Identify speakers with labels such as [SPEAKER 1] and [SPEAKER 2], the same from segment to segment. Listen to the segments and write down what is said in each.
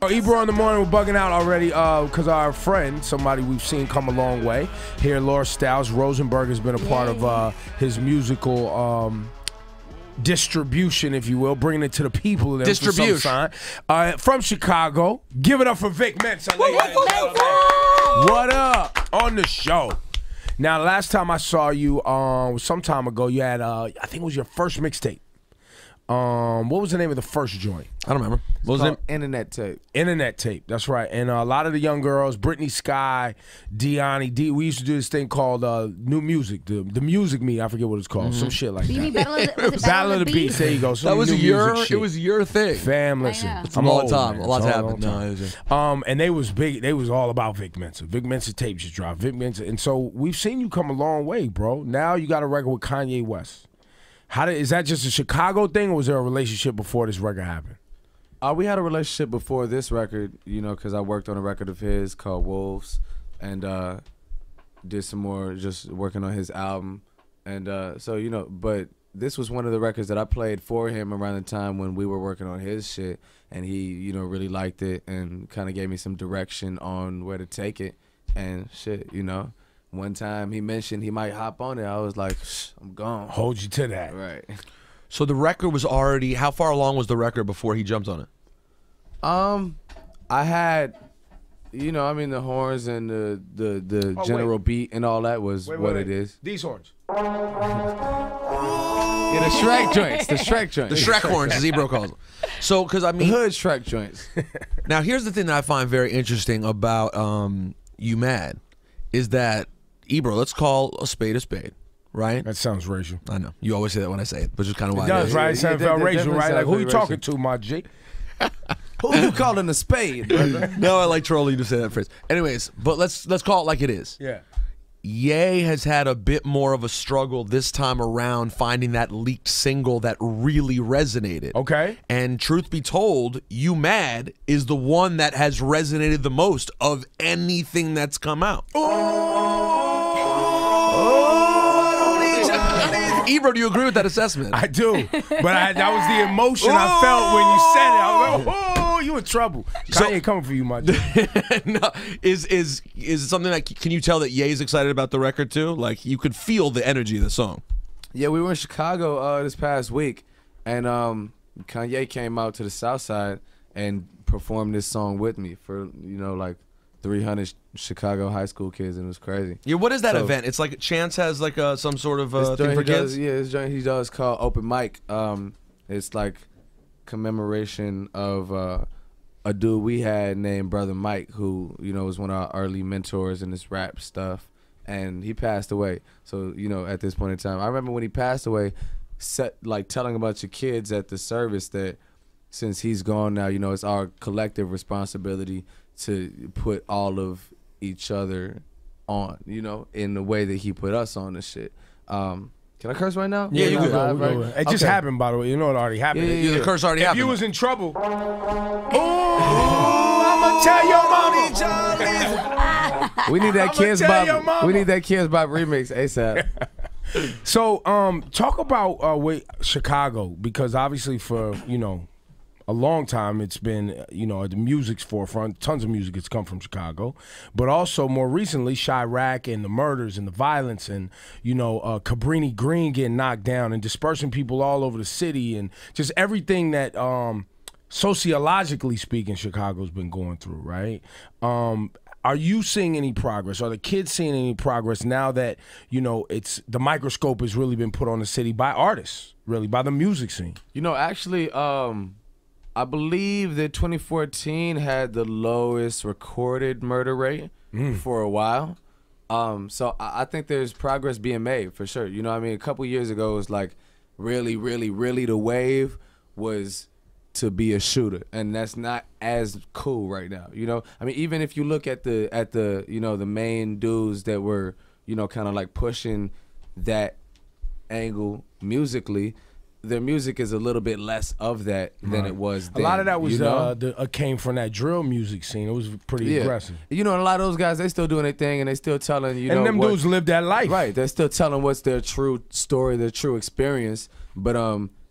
[SPEAKER 1] Ebro in the morning, we're bugging out already because our friend, somebody we've seen come a long way here, Laura Styles Rosenberg, has been a part of his musical distribution, if you will, bringing it to the people.
[SPEAKER 2] Distribution.
[SPEAKER 1] From Chicago. Give it up for Vic Mensa. What up? On the show. Now, last time I saw you, some time ago, you had, I think it was your first mixtape. What was the name of the first joint?
[SPEAKER 2] I don't remember. What was it?
[SPEAKER 3] Internet Tape.
[SPEAKER 1] Internet Tape, that's right. And a lot of the young girls, Brittany Sky, Deani D, we used to do this thing called New Music, the Music Me, I forget what it's called, some shit like that.
[SPEAKER 4] You mean
[SPEAKER 1] Battle of the Beats, there you go.
[SPEAKER 2] That was it was your thing.
[SPEAKER 1] Fam, listen.
[SPEAKER 2] It's a long time. A lot's happened.
[SPEAKER 1] And they was big, they was all about Vic Mensa. Vic Mensa tape just dropped. Vic Mensa. And so we've seen you come a long way, bro. Now you got a record with Kanye West. Is that just a Chicago thing, or was there a relationship before this record happened?
[SPEAKER 3] We had a relationship before this record, you know, because I worked on a record of his called Wolves, and did some more just working on his album. And so, you know, but this was one of the records that I played for him around the time when we were working on his shit, and he, you know, really liked it and kind of gave me some direction on where to take it and shit, you know. One time he mentioned he might hop on it. I was like, I'm gone.
[SPEAKER 1] Hold you to that.
[SPEAKER 3] Right.
[SPEAKER 2] So the record was already, how far along was the record before he jumped on it?
[SPEAKER 3] I had, you know, I mean, the horns and the general beat and all that was what it is.
[SPEAKER 1] These horns.
[SPEAKER 3] Yeah, the Shrek joints. The Shrek joints.
[SPEAKER 2] The Shrek horns, as Ebro calls them. So, because I mean,
[SPEAKER 3] the hood Shrek joints.
[SPEAKER 2] Now, here's the thing that I find very interesting about You Mad is that, Ebro, let's call a spade, right?
[SPEAKER 1] That sounds racial.
[SPEAKER 2] I know. You always say that when I say it, which is kind of why
[SPEAKER 1] it does, right? It sounds racial, right? Like, who you
[SPEAKER 3] racial.
[SPEAKER 1] talking to, my G?
[SPEAKER 3] Who you calling a spade, brother?
[SPEAKER 2] No, I like trolling you to say that phrase. Anyways, but let's call it like it is.
[SPEAKER 1] Yeah.
[SPEAKER 2] Ye has had a bit more of a struggle this time around finding that leaked single that really resonated.
[SPEAKER 1] Okay.
[SPEAKER 2] And truth be told, You Mad is the one that has resonated the most of anything that's come out. Ebro, do you agree with that assessment?
[SPEAKER 1] I do, but that was the emotion I felt when you said it. I was like, oh, you in trouble. Kanye coming for you, my G.
[SPEAKER 2] No, is it something that, can you tell that Ye's excited about the record too? Like, you could feel the energy of the song.
[SPEAKER 3] Yeah, we were in Chicago this past week, and Kanye came out to the South Side and performed this song with me for, you know, like 300 Chicago high school kids, and it was crazy.
[SPEAKER 2] Yeah, what is that event? It's like Chance has like some sort of thing for kids?
[SPEAKER 3] Yeah, this joint he does called Open Mic. It's like commemoration of a dude we had named Brother Mike, who, you know, was one of our early mentors in this rap stuff, and he passed away. So, you know, at this point in time, I remember when he passed away, telling a bunch of kids at the service that since he's gone now, you know, it's our collective responsibility to put all of each other on, you know, in the way that he put us on and shit. Can I curse right now?
[SPEAKER 1] Yeah, you good. Right? It just happened, by the way. You know it already happened.
[SPEAKER 2] Yeah, the curse already happened.
[SPEAKER 1] If you was in trouble, I'ma tell your mommy, Charlie.
[SPEAKER 3] We need that Kids Bop. We need that Kids Bop remix ASAP.
[SPEAKER 1] So, talk about Chicago, because obviously for, you know, a long time it's been, you know, at the music's forefront. Tons of music has come from Chicago, but also more recently, Chirac and the murders and the violence, and, you know, Cabrini Green getting knocked down and dispersing people all over the city, and just everything that sociologically speaking Chicago's been going through, right? Are you seeing any progress? Are the kids seeing any progress now that, you know, it's the microscope has really been put on the city by artists, really, by the music scene?
[SPEAKER 3] You know, actually, I believe that 2014 had the lowest recorded murder rate for a while. So I think there's progress being made for sure. You know what I mean? A couple years ago, it was like really the wave was to be a shooter, and that's not as cool right now. You know, I mean, even if you look at the you know, the main dudes that were, you know, kind of like pushing that angle musically, their music is a little bit less of that than it was then.
[SPEAKER 1] A lot of that was,
[SPEAKER 3] you know?
[SPEAKER 1] came from that drill music scene. It was pretty aggressive.
[SPEAKER 3] You know, and a lot of those guys, they still doing their thing, and they still telling, you know,
[SPEAKER 1] and them dudes live that life.
[SPEAKER 3] Right, they're still telling what's their true story, their true experience. But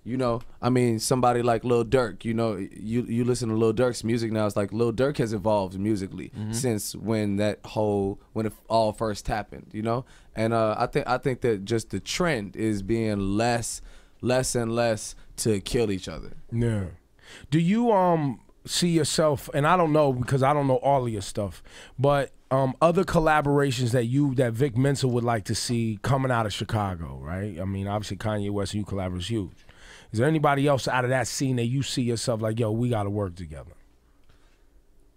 [SPEAKER 3] You know, I mean, somebody like Lil Durk, you know, you listen to Lil Durk's music now, it's like Lil Durk has evolved musically since when it all first happened, you know? And I think that just the trend is being less and less to kill each other.
[SPEAKER 1] Yeah. Do you see yourself, and I don't know because I don't know all of your stuff, but other collaborations that Vic Mensa would like to see coming out of Chicago, right? I mean, obviously Kanye West and you collaborate is huge. Is there anybody else out of that scene that you see yourself like, yo, we got to work together?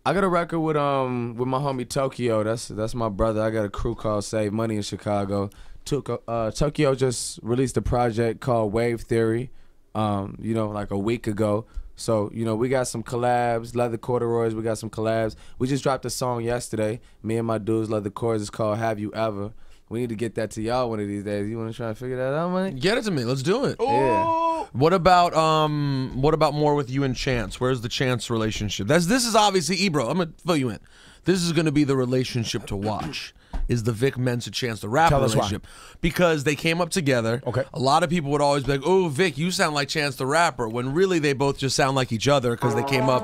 [SPEAKER 3] I got a record with my homie Tokyo. That's my brother. I got a crew called Save Money in Chicago. Tokyo just released a project called Wave Theory, you know, like a week ago. So, you know, we got some collabs, Leather Corduroys, we got some collabs. We just dropped a song yesterday, me and my dudes, Leather Cords, it's called Have You Ever. We need to get that to y'all one of these days. You want to try to figure that out, man?
[SPEAKER 2] Get it to me. Let's do it.
[SPEAKER 3] Yeah.
[SPEAKER 2] What about more with you and Chance? Where's the Chance relationship? This is obviously Ebro. I'm gonna fill you in. This is gonna be the relationship to watch. Is the Vic Mensa Chance the Rapper relationship? Because they came up together.
[SPEAKER 1] Okay.
[SPEAKER 2] A lot of people would always be like, "Oh, Vic, you sound like Chance the Rapper," when really they both just sound like each other because they came up.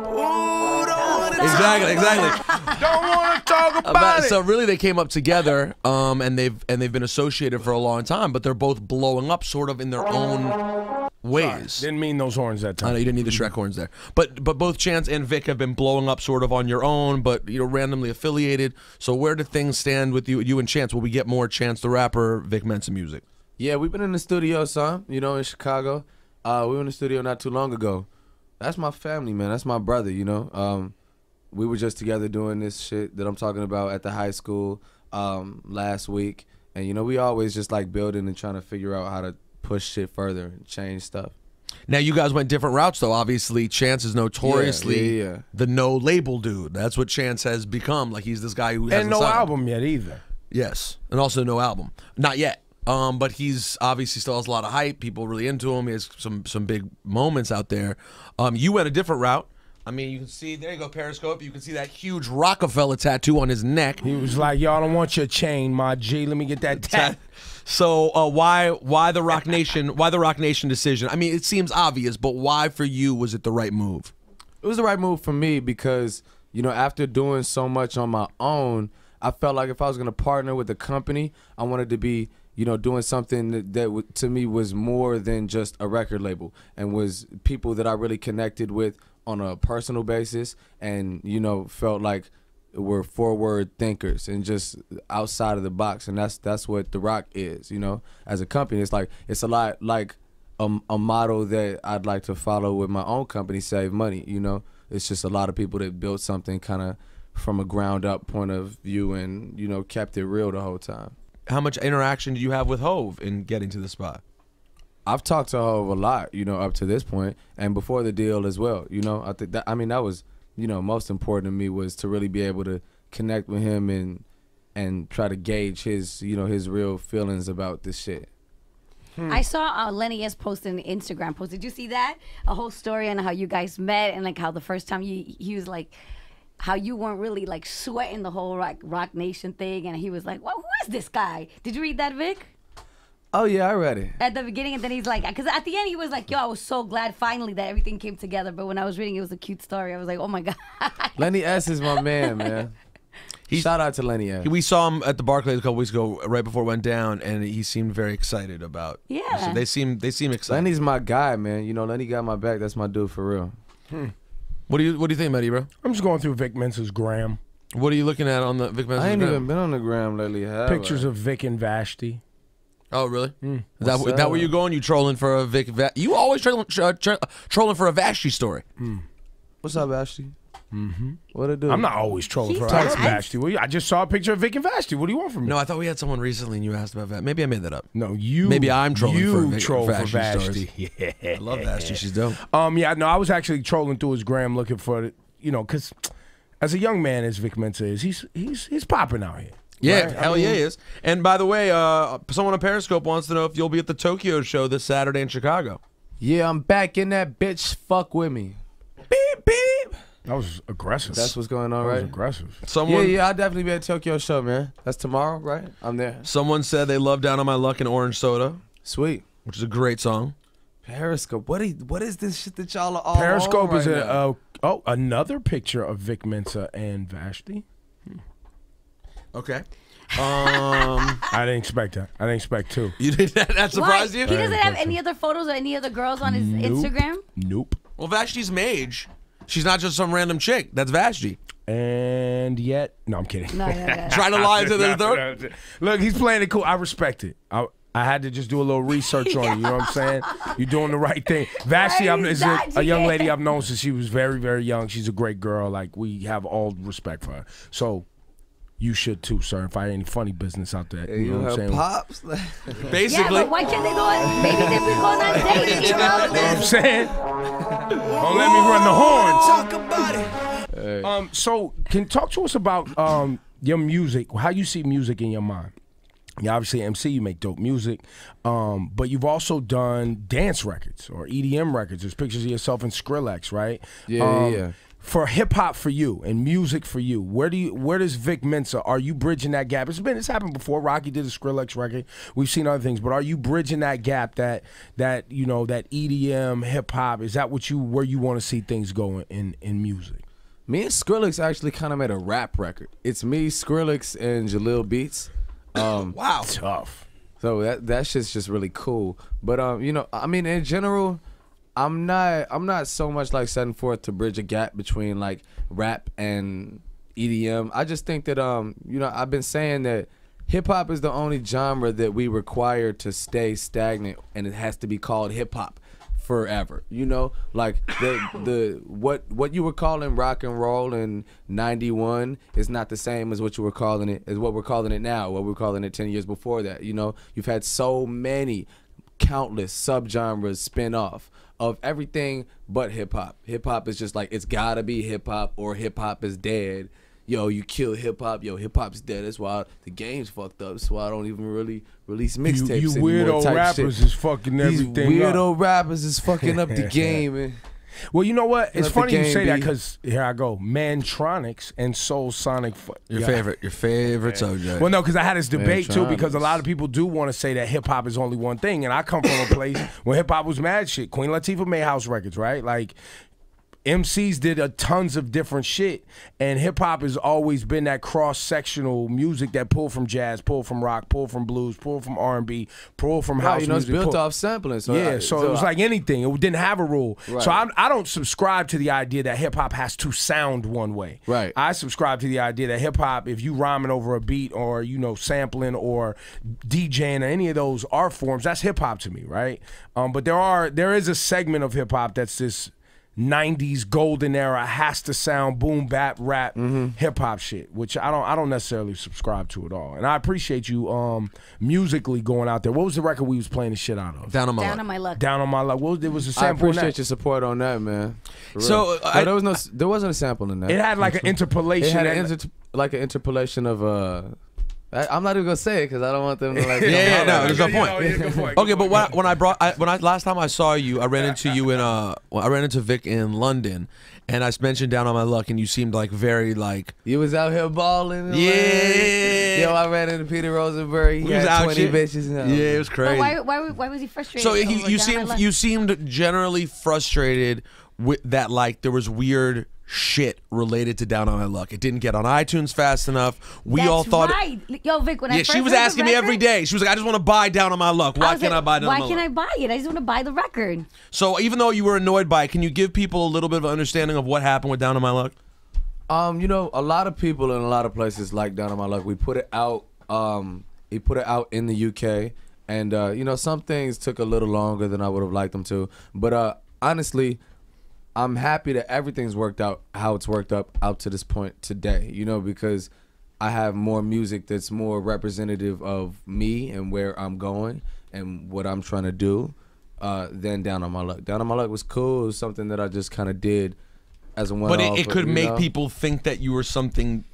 [SPEAKER 2] Exactly.
[SPEAKER 1] Don't want to talk about it.
[SPEAKER 2] So really, they came up together, and they've been associated for a long time. But they're both blowing up, sort of in their own ways.
[SPEAKER 1] Sorry, didn't mean those horns that time.
[SPEAKER 2] I know you didn't need the Shrek horns there, but both Chance and Vic have been blowing up, sort of on your own, but you know, randomly affiliated. So where do things stand with you and Chance? Will we get more Chance the Rapper, Vic Mensa music?
[SPEAKER 3] Yeah, we've been in the studio some, you know, in Chicago. We were in the studio not too long ago. That's my family, man. That's my brother, you know. We were just together doing this shit that I'm talking about at the high school last week. And, you know, we always just like building and trying to figure out how to push shit further and change stuff.
[SPEAKER 2] Now, you guys went different routes, though. Obviously, Chance is notoriously
[SPEAKER 3] Yeah.
[SPEAKER 2] the no-label dude. That's what Chance has become. Like, he's this guy who hasn't
[SPEAKER 1] And no
[SPEAKER 2] signed.
[SPEAKER 1] album yet either.
[SPEAKER 2] Yes, and also no album. Not yet. But he's obviously still has a lot of hype. People really into him. He has some big moments out there. You went a different route. I mean, you can see, there you go, Periscope. You can see that huge Rockefeller tattoo on his neck.
[SPEAKER 1] He was like, "Y'all don't want your chain, my G. Let me get that tat."
[SPEAKER 2] So why the Roc Nation? Why the Roc Nation decision? I mean, it seems obvious, but why for you was it the right move?
[SPEAKER 3] It was the right move for me because, you know, after doing so much on my own, I felt like if I was going to partner with a company, I wanted to be, you know, doing something that to me was more than just a record label and was people that I really connected with on a personal basis and, you know, felt like we're forward thinkers and just outside of the box. And that's what The Roc is, you know, as a company. It's like, it's a lot like a model that I'd like to follow with my own company, Save Money, you know. It's just a lot of people that built something kind of from a ground up point of view and, you know, kept it real the whole time.
[SPEAKER 2] How much interaction did you have with Hove in getting to the spot?
[SPEAKER 3] I've talked to Hov a lot, you know, up to this point, and before the deal as well. You know, I think that, I mean, that was, you know, most important to me was to really be able to connect with him and try to gauge his, you know, his real feelings about this shit.
[SPEAKER 4] I saw Lenny S post an Instagram post. Did you see that? A whole story on how you guys met and like how the first time he was like, how you weren't really like sweating the whole Roc Nation thing, and he was like, "Well, who is this guy?" Did you read that, Vic?
[SPEAKER 3] Oh yeah, I read it.
[SPEAKER 4] At the beginning, and then he's like, because at the end he was like, "Yo, I was so glad finally that everything came together." But when I was reading, it was a cute story. I was like, "Oh my god."
[SPEAKER 3] Lenny S is my man. Shout out to Lenny S.
[SPEAKER 2] We saw him at the Barclays a couple weeks ago, right before it went down, and he seemed very excited about.
[SPEAKER 4] Yeah.
[SPEAKER 2] So they seem excited.
[SPEAKER 3] Lenny's my guy, man. You know, Lenny got my back. That's my dude for real.
[SPEAKER 2] What do you think about it, bro?
[SPEAKER 1] I'm just going through Vic Mensa's gram.
[SPEAKER 2] What are you looking at on the Vic Mensa?
[SPEAKER 3] I ain't even been on the gram lately. Have
[SPEAKER 1] Pictures
[SPEAKER 3] I?
[SPEAKER 1] of Vic and Vashti.
[SPEAKER 2] Oh, really? Is
[SPEAKER 3] What's
[SPEAKER 2] that where
[SPEAKER 3] up?
[SPEAKER 2] you going? You trolling for a Vic? You always trolling for a Vashti story.
[SPEAKER 3] What's up, Ashley? What it do?
[SPEAKER 1] I'm not always trolling for
[SPEAKER 4] He's
[SPEAKER 1] Vashti. I just saw a picture of Vic and Vashti. What do you want from me?
[SPEAKER 2] No, I thought we had someone recently and you asked about Vashti. Maybe I made that up.
[SPEAKER 1] No, you.
[SPEAKER 2] Maybe I'm trolling
[SPEAKER 1] you
[SPEAKER 2] for Vic,
[SPEAKER 1] troll for
[SPEAKER 2] Vashti
[SPEAKER 1] Vashti.
[SPEAKER 2] stories. I love Vashti. She's dope.
[SPEAKER 1] Yeah, no, I was actually trolling through his gram looking for, you know, because as a young man as Vic Mensa is, he's popping out here.
[SPEAKER 2] Yeah,
[SPEAKER 1] right?
[SPEAKER 2] hell yeah, he is. And by the way, someone on Periscope wants to know if you'll be at the Tokyo show this Saturday in Chicago.
[SPEAKER 3] Yeah, I'm back in that bitch. Fuck with me.
[SPEAKER 1] Beep beep. That was aggressive.
[SPEAKER 3] That's what's going on,
[SPEAKER 1] that was
[SPEAKER 3] right?
[SPEAKER 1] aggressive.
[SPEAKER 3] Yeah, I'll definitely be at Tokyo show, man. That's tomorrow, right? I'm there.
[SPEAKER 2] Someone said they love Down on My Luck and Orange Soda,
[SPEAKER 3] Sweet.
[SPEAKER 2] which is a great song.
[SPEAKER 3] Periscope. What is this shit that y'all are all
[SPEAKER 1] Periscope
[SPEAKER 3] on
[SPEAKER 1] is
[SPEAKER 3] right now?
[SPEAKER 1] another picture of Vic Mensa and Vashti.
[SPEAKER 2] Okay.
[SPEAKER 1] I didn't expect that. I didn't expect two.
[SPEAKER 2] You did that surprised
[SPEAKER 4] Why?
[SPEAKER 2] you?
[SPEAKER 4] He doesn't have any other photos or any other girls on his Instagram?
[SPEAKER 1] Nope.
[SPEAKER 2] Well, Vashti's Mage. She's not just some random chick. That's Vashti.
[SPEAKER 1] And yet, no, I'm kidding.
[SPEAKER 4] No.
[SPEAKER 2] Trying to lie to the third.
[SPEAKER 1] Look, he's playing it cool. I respect it. I had to just do a little research on you. You know what I'm saying? You're doing the right thing. Vashti is a young lady I've known since she was very, very young. She's a great girl. Like, we have all respect for her. So, you should too, sir. If I had any funny business out there, you know what I'm saying?
[SPEAKER 3] Pops.
[SPEAKER 2] Basically.
[SPEAKER 4] Yeah, but why can't they go on? Maybe they be going on dates. You know
[SPEAKER 1] You know what I'm saying? Don't let me run the horns. Talk about it. So, can you talk to us about your music? How you see music in your mind? You obviously MC, you make dope music, but you've also done dance records or EDM records. There's pictures of yourself in Skrillex, right?
[SPEAKER 3] Yeah.
[SPEAKER 1] For hip hop for you and music for you, where does Vic Mensa? Are you bridging that gap? It's happened before. Rocky did a Skrillex record. We've seen other things, but are you bridging that gap? That you know, that EDM hip hop, is that where you want to see things going in music?
[SPEAKER 3] Me and Skrillex actually kind of made a rap record. It's me, Skrillex, and Jalil Beats.
[SPEAKER 2] Wow.
[SPEAKER 1] Tough.
[SPEAKER 3] So that shit's just really cool. But you know, I mean, in general, I'm not so much like setting forth to bridge a gap between like rap and EDM. I just think that you know, I've been saying that hip hop is the only genre that we require to stay stagnant, and it has to be called hip hop forever. You know, like what you were calling rock and roll in '91 is not the same as what you were calling it, as what we're calling it now, what we're calling it 10 years before that. You know, you've had so many countless subgenres spin off of everything but hip hop. Hip hop is just like, it's gotta be hip hop or hip hop is dead. Yo, you kill hip hop. Yo, hip hop's dead. That's why the game's fucked up. That's why I don't even really release mixtapes
[SPEAKER 1] You
[SPEAKER 3] anymore.
[SPEAKER 1] weirdo rappers is fucking everything
[SPEAKER 3] These weirdo
[SPEAKER 1] up.
[SPEAKER 3] rappers is fucking up the game, man.
[SPEAKER 1] Well, you know what? It's
[SPEAKER 3] Let the
[SPEAKER 1] funny you
[SPEAKER 3] game
[SPEAKER 1] say that
[SPEAKER 3] be.
[SPEAKER 1] because here I go. Mantronics and Soul Sonic.
[SPEAKER 2] Your
[SPEAKER 1] Yeah.
[SPEAKER 2] favorite subject.
[SPEAKER 1] Well, no, because I had this debate too,
[SPEAKER 3] Mantronics.
[SPEAKER 1] because a lot of people do want to say that hip hop is only one thing, and I come from a place where hip hop was mad shit. Queen Latifah made house records, right? Like, MCs did tons of different shit, and hip hop has always been that cross-sectional music that pull from jazz, pull from rock, pull from blues, pull from R&B, pull from house
[SPEAKER 3] You know, it's
[SPEAKER 1] music.
[SPEAKER 3] built off sampling. So
[SPEAKER 1] Yeah, so it was like anything. It didn't have a rule.
[SPEAKER 3] Right.
[SPEAKER 1] So I don't subscribe to the idea that hip hop has to sound one way.
[SPEAKER 3] Right.
[SPEAKER 1] I subscribe to the idea that hip hop, if you rhyming over a beat or, you know, sampling or DJing or any of those art forms, that's hip hop to me, right? But there is a segment of hip hop that's this 90s golden era, has to sound boom bap rap hip hop shit, which I don't necessarily subscribe to at all. And I appreciate you musically going out there. What was the record we was playing the shit out of?
[SPEAKER 2] Down on my
[SPEAKER 4] Down
[SPEAKER 2] luck.
[SPEAKER 4] on my luck.
[SPEAKER 1] Down on my luck. What was the
[SPEAKER 3] I
[SPEAKER 1] sample? in
[SPEAKER 3] appreciate
[SPEAKER 1] that?
[SPEAKER 3] your support on that, man. For real.
[SPEAKER 2] So,
[SPEAKER 3] No, there wasn't a sample in that.
[SPEAKER 1] It had like an interpolation.
[SPEAKER 3] It had
[SPEAKER 1] and-
[SPEAKER 3] an interpolation of I'm not even gonna say it because I don't want them to like.
[SPEAKER 2] Yeah, no, there's no
[SPEAKER 1] Yeah,
[SPEAKER 2] point.
[SPEAKER 1] yeah, good point.
[SPEAKER 2] Okay, but last time I saw you, I ran into you I ran into Vic in London, and I mentioned Down on My Luck, and you seemed like very like.
[SPEAKER 3] You was out here balling.
[SPEAKER 2] Yeah.
[SPEAKER 3] Yo, I ran into Peter Rosenberg. He
[SPEAKER 2] He was
[SPEAKER 3] had
[SPEAKER 2] out
[SPEAKER 3] 20
[SPEAKER 2] shit.
[SPEAKER 3] bitches.
[SPEAKER 2] Yeah, it was
[SPEAKER 4] But
[SPEAKER 2] crazy.
[SPEAKER 4] why was he frustrated?
[SPEAKER 2] So
[SPEAKER 4] over
[SPEAKER 2] you seemed generally frustrated with that, like there was weird shit related to Down on My Luck. It didn't get on iTunes fast enough. We all thought.
[SPEAKER 4] Right. Yo, Vic, when I
[SPEAKER 2] Yeah,
[SPEAKER 4] first
[SPEAKER 2] she was
[SPEAKER 4] heard the
[SPEAKER 2] asking me every
[SPEAKER 4] record,
[SPEAKER 2] day. She was like, "I just want to buy Down on My Luck. Why
[SPEAKER 4] was
[SPEAKER 2] can't
[SPEAKER 4] like,
[SPEAKER 2] I buy Down on My
[SPEAKER 4] Why
[SPEAKER 2] Luck?"
[SPEAKER 4] can't I buy it? I just want to buy the record.
[SPEAKER 2] So even though you were annoyed by it, can you give people a little bit of an understanding of what happened with Down on My Luck?
[SPEAKER 3] You know, a lot of people in a lot of places like Down on My Luck. We put it out. He put it out in the UK, and you know, some things took a little longer than I would have liked them to. But honestly, I'm happy that everything's worked out how it's worked out to this point today. You know, because I have more music that's more representative of me and where I'm going and what I'm trying to do than Down on My Luck. Down on My Luck was cool. It was something that I just kind of did as a one-off.
[SPEAKER 2] But it could
[SPEAKER 3] you
[SPEAKER 2] make
[SPEAKER 3] know?
[SPEAKER 2] people think that you were something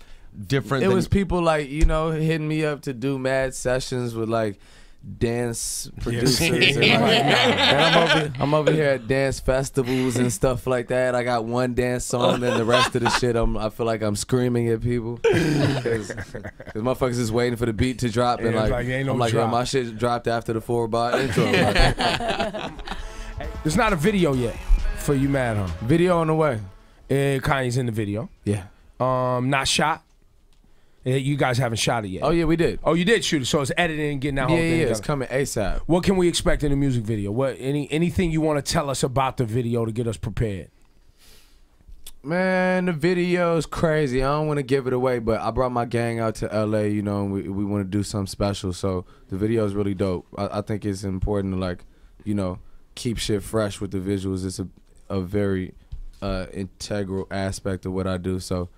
[SPEAKER 2] different.
[SPEAKER 3] It
[SPEAKER 2] than
[SPEAKER 3] was people like, you know, hitting me up to do mad sessions with like dance producers. And, and I'm over here at dance festivals and stuff like that. I got one dance song, and the rest of the shit, I feel like I'm screaming at people because motherfuckers is waiting for the beat to drop, and
[SPEAKER 1] Yeah, it's
[SPEAKER 3] like
[SPEAKER 1] like, ain't no
[SPEAKER 3] I'm like, yo,
[SPEAKER 1] drop.
[SPEAKER 3] my shit dropped after the 4-bar intro.
[SPEAKER 1] There's not a video yet for You Mad, huh?
[SPEAKER 3] Video on the way.
[SPEAKER 1] Kanye's in the video.
[SPEAKER 3] Yeah.
[SPEAKER 1] Not shot. You guys haven't shot it yet.
[SPEAKER 3] Oh yeah, we did.
[SPEAKER 1] Oh, you did shoot it, so it's editing and getting that whole thing
[SPEAKER 3] Yeah,
[SPEAKER 1] together.
[SPEAKER 3] it's coming ASAP.
[SPEAKER 1] What can we expect in the music video? What anything you want to tell us about the video to get us prepared?
[SPEAKER 3] Man, the video is crazy. I don't want to give it away, but I brought my gang out to LA, you know, and we want to do something special. So the video is really dope. I think it's important to, like, you know, keep shit fresh with the visuals. It's a very integral aspect of what I do. So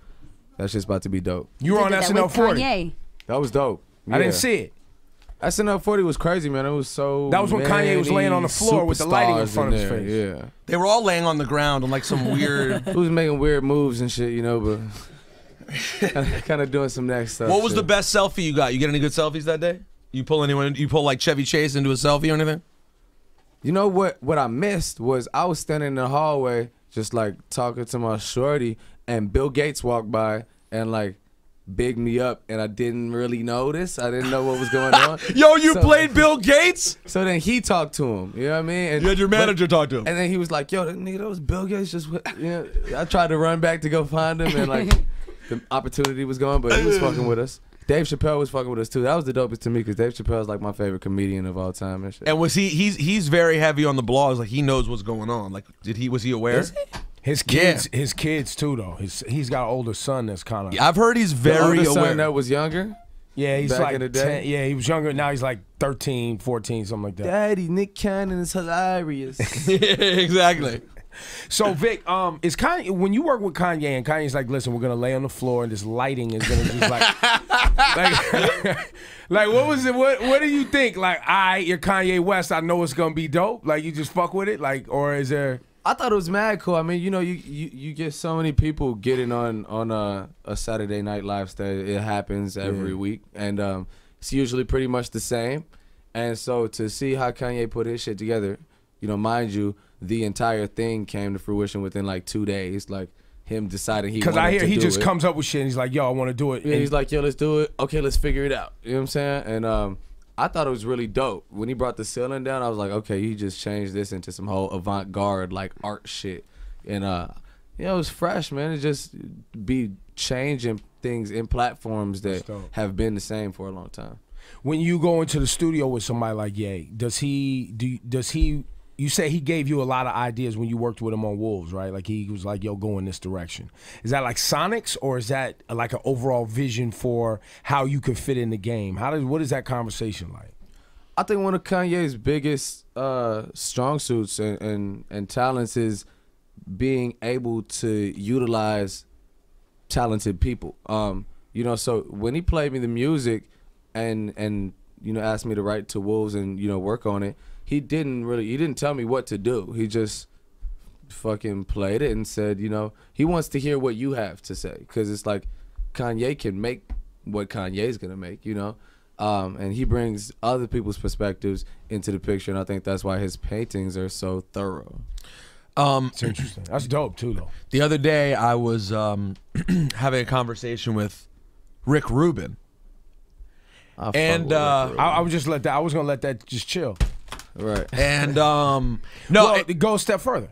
[SPEAKER 3] that's just about to be dope.
[SPEAKER 1] You were on SNL 40.
[SPEAKER 4] Kanye.
[SPEAKER 3] That was dope.
[SPEAKER 1] I didn't see it.
[SPEAKER 3] SNL 40 was crazy, man. It was so.
[SPEAKER 1] That was when Kanye was laying on the floor with the lighting in front of his face.
[SPEAKER 3] Yeah.
[SPEAKER 2] They were all laying on the ground on like some weird.
[SPEAKER 3] He was making weird moves and shit, you know, but kind of doing some next stuff.
[SPEAKER 2] What was
[SPEAKER 3] shit.
[SPEAKER 2] the best selfie you got? You get any good selfies that day? You pull anyone? You pull like Chevy Chase into a selfie or anything?
[SPEAKER 3] You know what I missed was I was standing in the hallway just like talking to my shorty, and Bill Gates walked by and like bigged me up, and I didn't really notice. I didn't know what was going on.
[SPEAKER 2] Yo, you played Bill Gates?
[SPEAKER 3] So then he talked to him. You know what I mean? And,
[SPEAKER 2] You had your manager talk to him.
[SPEAKER 3] And then he was like, "Yo, that nigga, that was Bill Gates." Just, you know, I tried to run back to go find him, and like the opportunity was gone, but he was fucking with us. Dave Chappelle was fucking with us too. That was the dopest to me because Dave Chappelle is like my favorite comedian of all time and shit.
[SPEAKER 2] And was he's very heavy on the blogs, like he knows what's going on. Like was he aware?
[SPEAKER 1] His kids too though. He's got an older son that's kind of.
[SPEAKER 2] Yeah, I've heard he's
[SPEAKER 3] The
[SPEAKER 2] very
[SPEAKER 3] older
[SPEAKER 2] aware.
[SPEAKER 3] son that was younger.
[SPEAKER 1] Yeah, he's
[SPEAKER 3] back
[SPEAKER 1] like
[SPEAKER 3] in the day?
[SPEAKER 1] 10, yeah, he was younger. Now he's like 13, 14, something like that.
[SPEAKER 3] Daddy, Nick Cannon is hilarious.
[SPEAKER 2] Exactly.
[SPEAKER 1] So Vic, is Kanye, when you work with Kanye and Kanye's like, listen, we're gonna lay on the floor and this lighting is gonna just like what was it? What do you think? Like, you're Kanye West. I know it's gonna be dope. Like, you just fuck with it. Like, or is there?
[SPEAKER 3] I thought it was mad cool. I mean, you know, you get so many people getting on a Saturday Night Live stage. It happens every week, and it's usually pretty much the same. And so to see how Kanye put his shit together, you know, mind you, the entire thing came to fruition within like 2 days. Like him deciding he wanted to do it.
[SPEAKER 1] Because I hear he just comes up with shit and he's like, yo, I want to do it.
[SPEAKER 3] Yeah, he's like, yo, let's do it. Okay, let's figure it out. You know what I'm saying? And I thought it was really dope. When he brought the ceiling down, I was like, okay, he just changed this into some whole avant-garde like art shit. And you know, it was fresh, man. It just be changing things in platforms that have been the same for a long time.
[SPEAKER 1] When you go into the studio with somebody like Ye, does he you say he gave you a lot of ideas when you worked with him on Wolves, right? Like he was like, yo, go in this direction. Is that like Sonics, or is that like an overall vision for how you could fit in the game? What is that conversation like?
[SPEAKER 3] I think one of Kanye's biggest strong suits and talents is being able to utilize talented people. You know, so when he played me the music and you know, asked me to write to Wolves and, you know, work on it, he didn't tell me what to do. He just fucking played it and said, you know, he wants to hear what you have to say, because it's like Kanye can make what Kanye's gonna make, you know. And he brings other people's perspectives into the picture, and I think that's why his paintings are so thorough.
[SPEAKER 1] It's interesting. That's dope too, though.
[SPEAKER 2] The other day I was having a conversation with Rick Rubin. And
[SPEAKER 1] I was just I was gonna let that just chill.
[SPEAKER 3] Right.
[SPEAKER 2] And
[SPEAKER 1] Go a step further.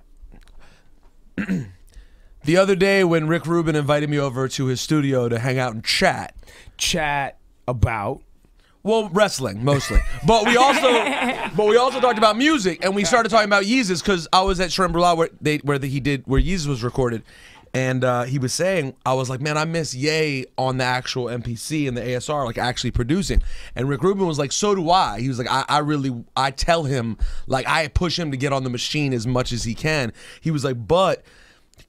[SPEAKER 2] The other day when Rick Rubin invited me over to his studio to hang out and chat
[SPEAKER 1] About
[SPEAKER 2] well, wrestling mostly, but we also talked about music, and we started talking about Yeezus because I was at Shrimp-a-Lot where Yeezus was recorded. And he was saying, I was like, man, I miss Ye on the actual MPC and the ASR, like actually producing. And Rick Rubin was like, so do I. He was like, I tell him, like I push him to get on the machine as much as he can. He was like, but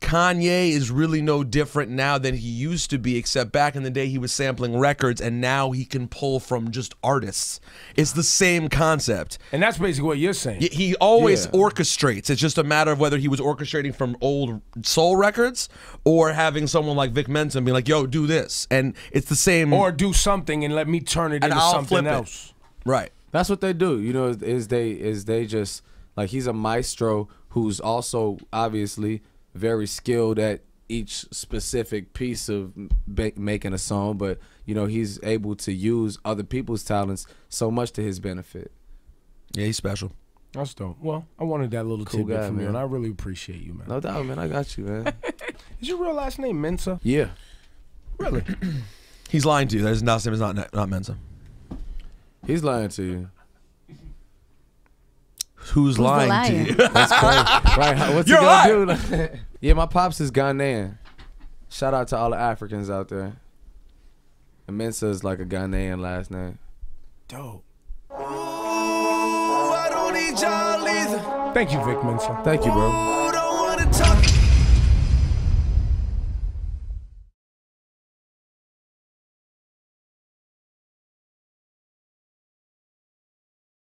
[SPEAKER 2] Kanye is really no different now than he used to be, except back in the day he was sampling records and now he can pull from just artists. It's the same concept.
[SPEAKER 1] And that's basically what you're saying.
[SPEAKER 2] He always orchestrates. It's just a matter of whether he was orchestrating from old soul records or having someone like Vic Mensa be like, yo, do this. And it's the same.
[SPEAKER 1] Or do something and let me turn it into something else.
[SPEAKER 2] Right.
[SPEAKER 3] That's what they do. You know, is they just, like, he's a maestro who's also obviously very skilled at each specific piece of making a song, but you know, he's able to use other people's talents so much to his benefit.
[SPEAKER 2] Yeah, he's special.
[SPEAKER 1] That's dope. Well, I wanted that little
[SPEAKER 3] Cool
[SPEAKER 1] tidbit
[SPEAKER 3] guy,
[SPEAKER 1] from you,
[SPEAKER 3] man.
[SPEAKER 1] and I really appreciate you, man.
[SPEAKER 3] No doubt, man. I got you, man.
[SPEAKER 1] Is your real last name Mensa?
[SPEAKER 3] Yeah.
[SPEAKER 1] Really?
[SPEAKER 2] He's lying to you. His last name is not Mensa.
[SPEAKER 3] He's lying to you.
[SPEAKER 2] Who's
[SPEAKER 4] the
[SPEAKER 2] lying to
[SPEAKER 4] liar?
[SPEAKER 2] you?
[SPEAKER 3] That's crazy. Right? What's he gonna do? Yeah, my pops is Ghanaian. Shout out to all the Africans out there. And Mensa is like a Ghanaian last name.
[SPEAKER 1] Dope.
[SPEAKER 5] Ooh, I don't need y'all either.
[SPEAKER 1] Thank you, Vic Mensa.
[SPEAKER 3] Thank you, bro.
[SPEAKER 5] Ooh, don't wanna talk.